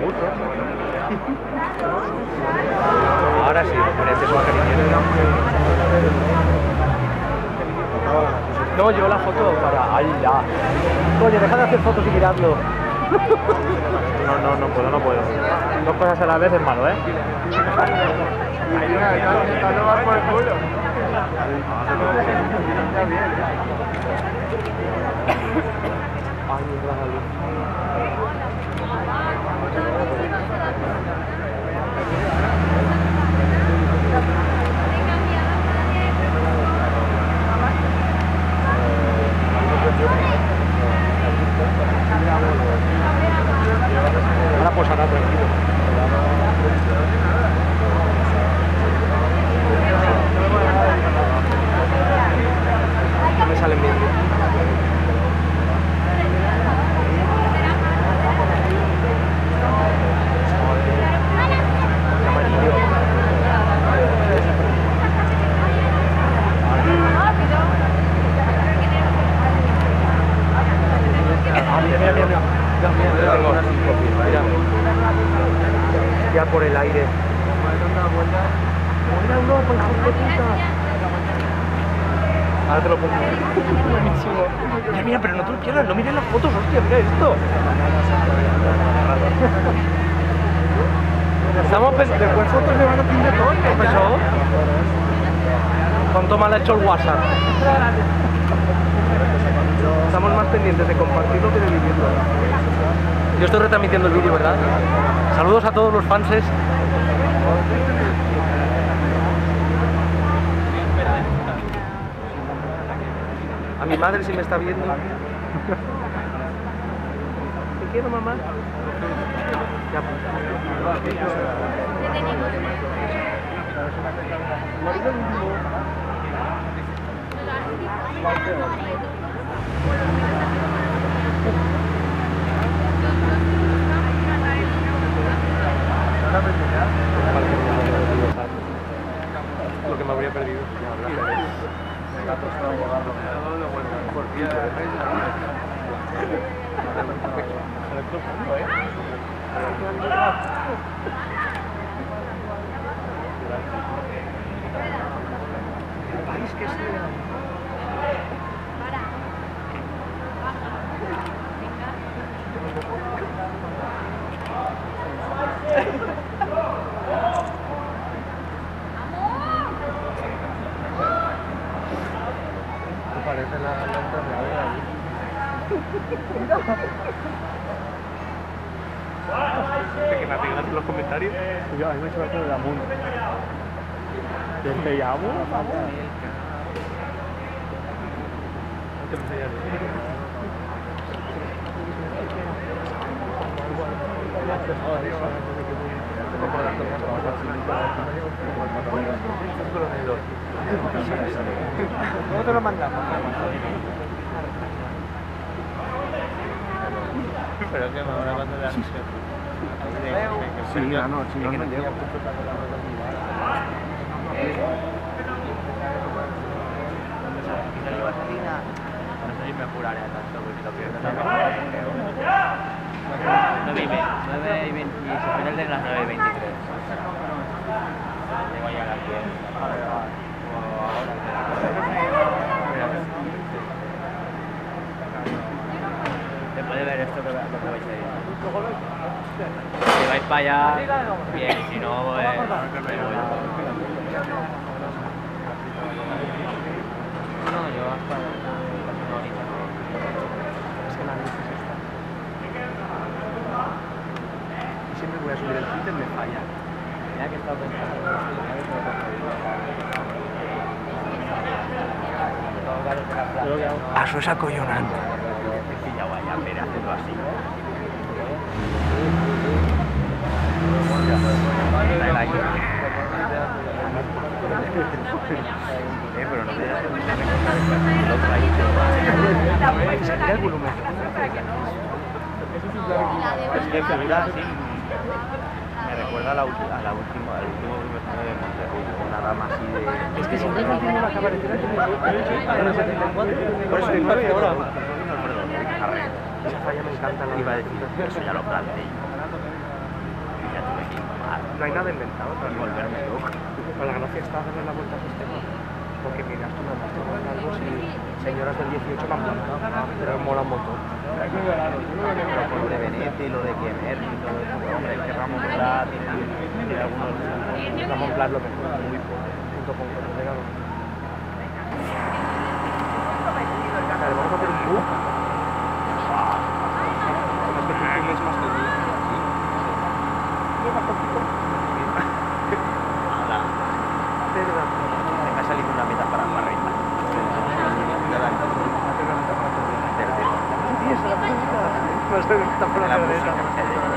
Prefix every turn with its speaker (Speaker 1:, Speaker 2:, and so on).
Speaker 1: mucho.
Speaker 2: Ahora sí, merece su acariciamiento.
Speaker 1: No, yo la foto para... ¡Ay, ya! Coño, deja de hacer fotos y miradlo. No puedo. Dos cosas a la vez es malo, ¿eh?
Speaker 3: No va por el culo.
Speaker 1: Ay, mierda, la luz. Ahora pues ahora tranquilo. No me salen bien. Ya por el aire. Mira Europa, hijo de puta. Ahora te lo pongo. Buenísimo. Mira, pero no te lo pierdas, no mires las fotos, hostia, mira esto. Estamos pensando, después fotos me van a pintar todo, profesor. ¿Cuánto mal ha hecho el WhatsApp? Estamos más pendientes de compartirlo que de vivirlo. Yo estoy retransmitiendo el vídeo, ¿verdad? Saludos a todos los fanses. A mi madre si me está viendo. Te quiero, mamá. Ya, lo que me habría perdido. El país que sea. Parece la enfermedad ahí. ¿Que me arreglas en los comentarios? Yo, a mí me he hecho el de Amun. ¿Te llamo? ¿Cómo te lo mandamos? Pero que me van a mandar la misión. Sí, no, si no, no llego.
Speaker 2: No sé si me apuraré tanto porque lo pierdo también. 9:20, se final de las 9:23. Tengo ya las 10. Después de ver esto, lo que vais a ir. Si vais para allá, bien, si no, pues me voy. No, yo hasta... No, ni tanto.
Speaker 1: Es que la luz es esta. Y siempre voy a subir el Twitter, me falla.
Speaker 2: Mira que he estado pensando.
Speaker 1: Eso es acollonante.
Speaker 2: Ya vaya, pero hacerlo así. Pero no te das
Speaker 1: el volumen.
Speaker 2: Es que figura así. Me recuerda al último aniversario de Monterrey, una rama así de...
Speaker 1: Es que siempre el último va a aparecer aquí en el 74. Por eso es 9 horas.
Speaker 2: Esa falla me encanta. Iba a decir, eso ya lo planteé. ya tuve que informar
Speaker 1: No hay nada inventado.
Speaker 2: y
Speaker 1: Claro.
Speaker 2: volverme loco.
Speaker 1: Pero la gracia está darle la vuelta al sistema. Porque miras tú los largos y señoras del 18 me han plantado, pero mola un montón.
Speaker 2: Pero con lo de Venecia y lo de Kiemer y todo eso, pero hombre, es que Ramón Plat tiene algunos...
Speaker 1: Ramón Plat lo mejor, muy fuerte, junto con Cortega. Vale, vamos a hacer un book. Más que un mes más que el día.
Speaker 2: Hola. Me ha salido una meta para Reina.
Speaker 1: No sé, está por la
Speaker 2: La
Speaker 1: cerveza.
Speaker 2: música.